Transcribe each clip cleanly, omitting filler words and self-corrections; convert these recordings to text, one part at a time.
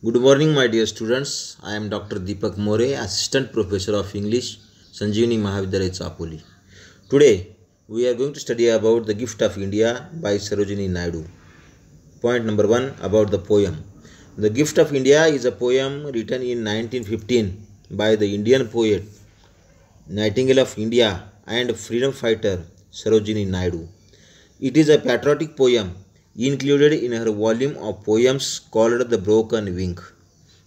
Good morning, my dear students. I am Dr. Deepak More, Assistant Professor of English, Sanjeevanee Mahavidyalaya, Chapoli. Today, we are going to study about the Gift of India by Sarojini Naidu. Point number 1 about the poem. The Gift of India is a poem written in 1915 by the Indian poet, Nightingale of India and freedom fighter Sarojini Naidu. It is a patriotic poem included in her volume of poems called The Broken Wing.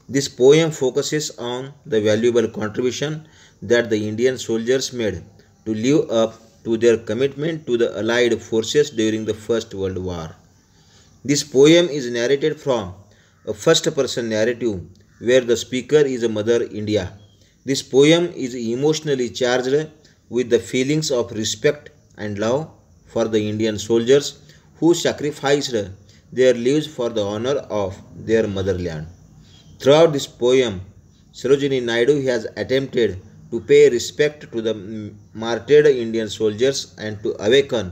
This poem focuses on the valuable contribution that the Indian soldiers made to live up to their commitment to the Allied forces during the First World War. This poem is narrated from a first-person narrative where the speaker is Mother India. This poem is emotionally charged with the feelings of respect and love for the Indian soldiers who sacrificed their lives for the honor of their motherland. Throughout this poem, Sarojini Naidu has attempted to pay respect to the martyred Indian soldiers and to awaken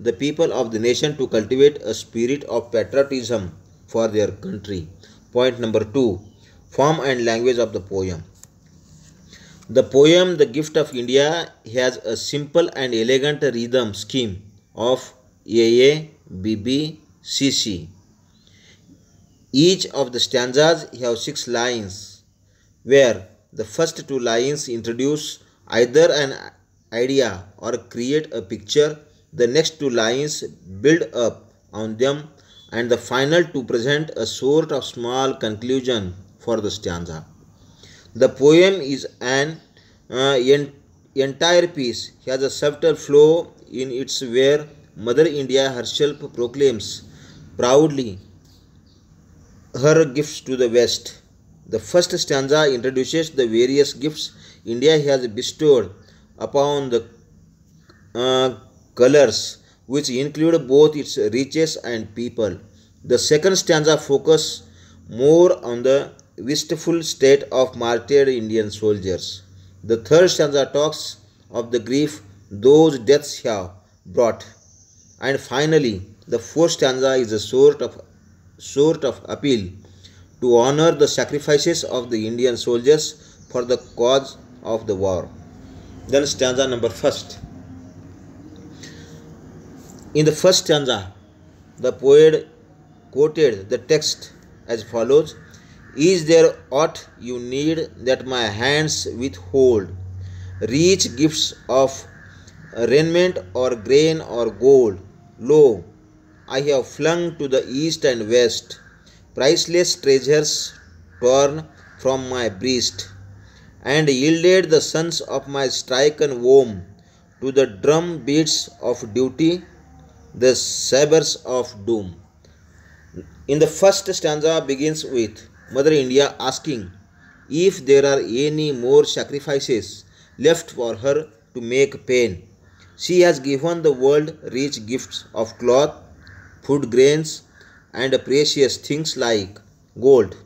the people of the nation to cultivate a spirit of patriotism for their country. Point number 2. Form and language of the poem. The poem The Gift of India has a simple and elegant rhythm scheme of AA, BB, CC. Each of the stanzas have 6 lines, where the first 2 lines introduce either an idea or create a picture, the next 2 lines build up on them, and the final 2 present a sort of small conclusion for the stanza. The poem is an entire piece, has a subtle flow in its where Mother India herself proclaims proudly her gifts to the West. The first stanza introduces the various gifts India has bestowed upon the colors, which include both its riches and people. The second stanza focuses more on the wistful state of martyred Indian soldiers. The third stanza talks of the grief those deaths have brought. And finally, the fourth stanza is a sort of appeal to honor the sacrifices of the Indian soldiers for the cause of the war. Then stanza number 1. In the first stanza, the poet quoted the text as follows: "Is there aught you need that my hands withhold? Rich gifts of raiment or grain or gold. Lo, I have flung to the east and west priceless treasures torn from my breast, and yielded the sons of my stricken womb to the drum beats of duty, the sabres of doom." In the first stanza begins with Mother India asking if there are any more sacrifices left for her to make pain. She has given the world rich gifts of cloth, food grains, and precious things like gold.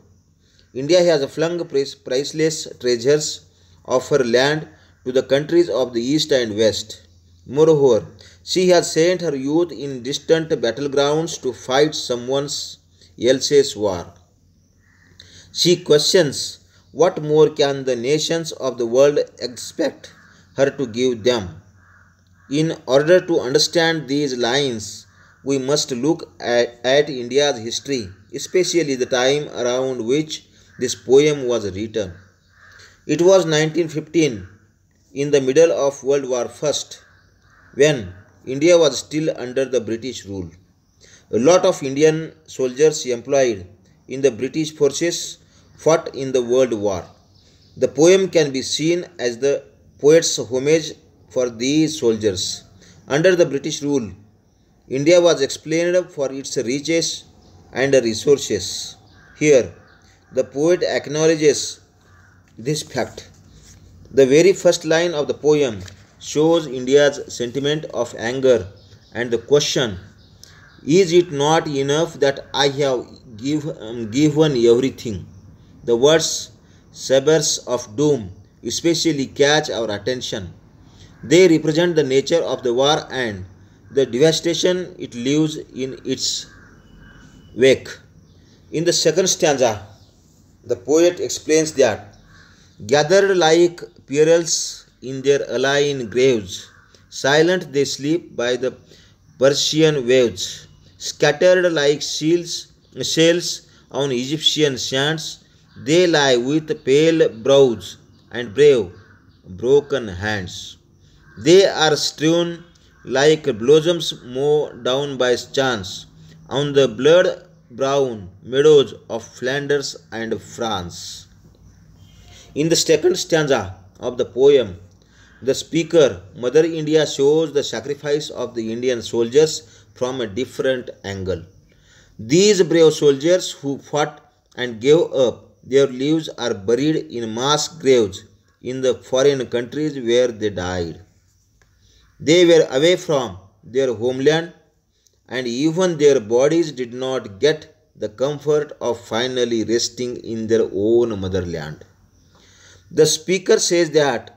India has flung priceless treasures of her land to the countries of the East and West. Moreover, she has sent her youth in distant battlegrounds to fight someone else's war. She questions what more can the nations of the world expect her to give them. In order to understand these lines, we must look at India's history, especially the time around which this poem was written. It was 1915, in the middle of World War I, when India was still under the British rule. A lot of Indian soldiers employed in the British forces fought in the World War. The poem can be seen as the poet's homage for these soldiers. Under the British rule, India was explained for its riches and resources. Here, the poet acknowledges this fact. The very first line of the poem shows India's sentiment of anger and the question, "Is it not enough that I have given everything?" The words sabres of doom especially catch our attention. They represent the nature of the war and the devastation it leaves in its wake. In the second stanza, the poet explains that gathered like pearls in their alien graves, silent they sleep by the Persian waves, scattered like shells on Egyptian sands, they lie with pale brows and brave, broken hands. They are strewn like blossoms mown down by chance on the blood brown meadows of Flanders and France. In the second stanza of the poem, the speaker, Mother India, shows the sacrifice of the Indian soldiers from a different angle. These brave soldiers who fought and gave up their lives are buried in mass graves in the foreign countries where they died. They were away from their homeland, and even their bodies did not get the comfort of finally resting in their own motherland. The speaker says that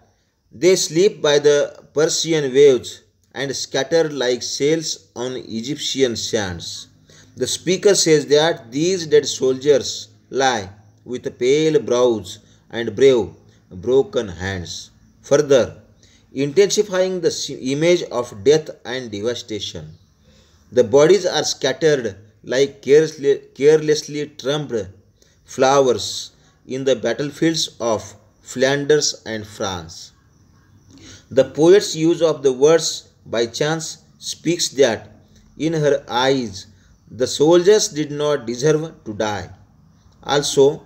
they sleep by the Persian waves and scattered like shells on Egyptian sands. The speaker says that these dead soldiers lie with pale brows and brave, broken hands, further intensifying the image of death and devastation. The bodies are scattered like carelessly trampled flowers in the battlefields of Flanders and France. The poet's use of the words by chance speaks that in her eyes the soldiers did not deserve to die. Also,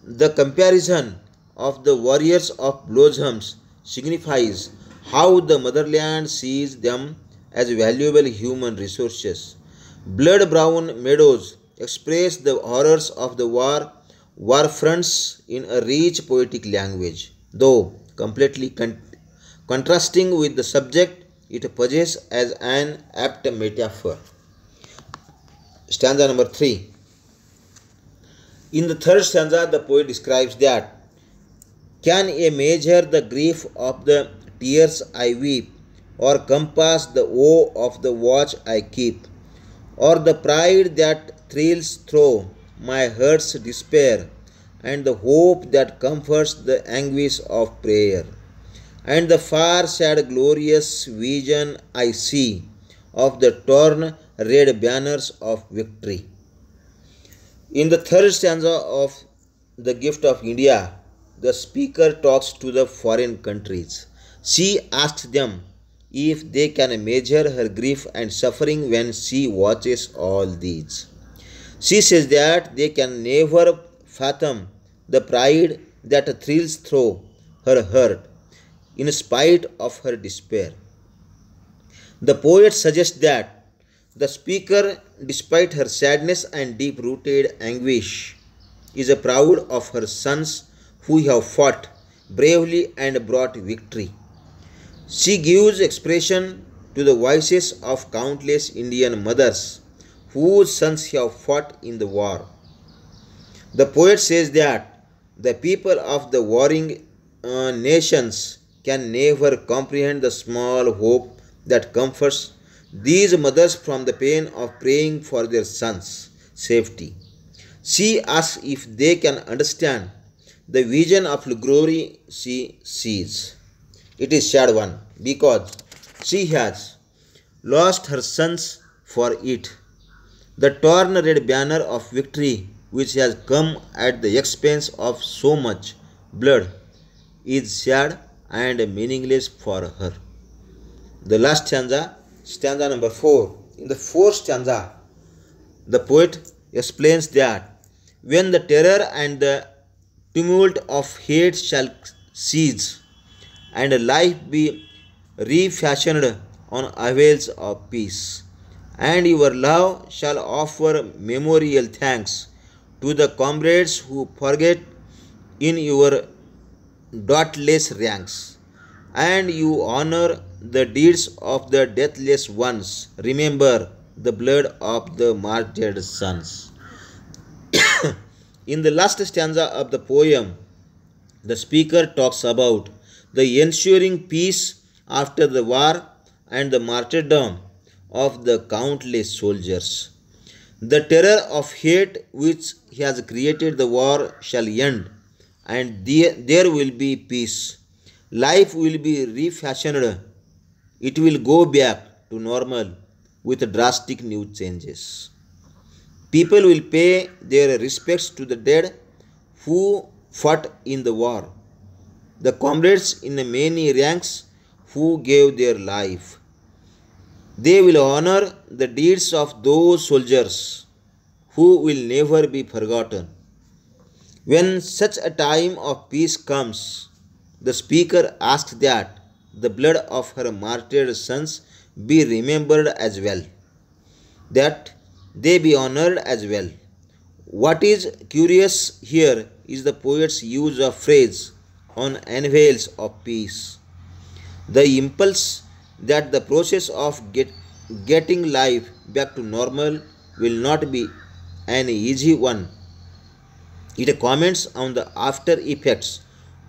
the comparison of the warriors of blossoms signifies how the motherland sees them as valuable human resources. Blood brown meadows express the horrors of the war fronts in a rich poetic language, though completely contrasting with the subject it possesses as an apt metaphor. Stanza number 3. In the third stanza, the poet describes that can a measure the grief of the tears I weep, or compass the woe of the watch I keep, or the pride that thrills through my heart's despair, and the hope that comforts the anguish of prayer, and the far sad glorious vision I see of the torn red banners of victory. In the third stanza of The Gift of India, the speaker talks to the foreign countries. She asks them if they can measure her grief and suffering when she watches all these. She says that they can never fathom the pride that thrills through her heart in spite of her despair. The poet suggests that the speaker, despite her sadness and deep-rooted anguish, is proud of her sons who have fought bravely and brought victory. She gives expression to the voices of countless Indian mothers whose sons have fought in the war. The poet says that the people of the warring nations can never comprehend the small hope that comforts these mothers from the pain of praying for their sons' safety. She asks if they can understand the vision of glory she sees. It is sad one because she has lost her sons for it. The torn red banner of victory, which has come at the expense of so much blood, is sad and meaningless for her. The last stanza, stanza number 4. In the fourth stanza, the poet explains that when the terror and the tumult of hate shall cease, and life be refashioned on avails of peace, and your love shall offer memorial thanks to the comrades who forget in your dauntless ranks, and you honor the deeds of the deathless ones. Remember the blood of the martyred sons. In the last stanza of the poem, the speaker talks about the ensuring peace after the war and the martyrdom of the countless soldiers. The terror of hate which has created the war shall end, and there will be peace. Life will be refashioned. It will go back to normal with drastic new changes. People will pay their respects to the dead who fought in the war, the comrades in many ranks who gave their life. They will honor the deeds of those soldiers who will never be forgotten. When such a time of peace comes, the speaker asks that the blood of her martyred sons be remembered as well, that they be honored as well. What is curious here is the poet's use of phrase on unveils of peace. The impulse that the process of getting life back to normal will not be an easy one. It comments on the after effects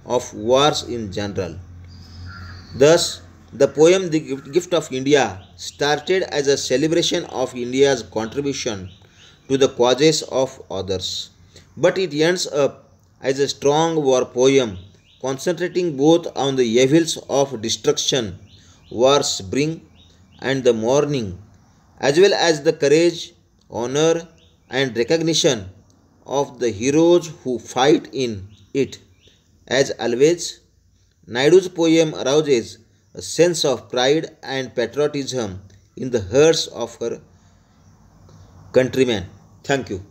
of wars in general. Thus, the poem The Gift of India started as a celebration of India's contribution to the causes of others. But it ends up as a strong war poem concentrating both on the evils of destruction wars bring and the mourning, as well as the courage, honor, and recognition of the heroes who fight in it. As always, Naidu's poem arouses a sense of pride and patriotism in the hearts of her countrymen. Thank you.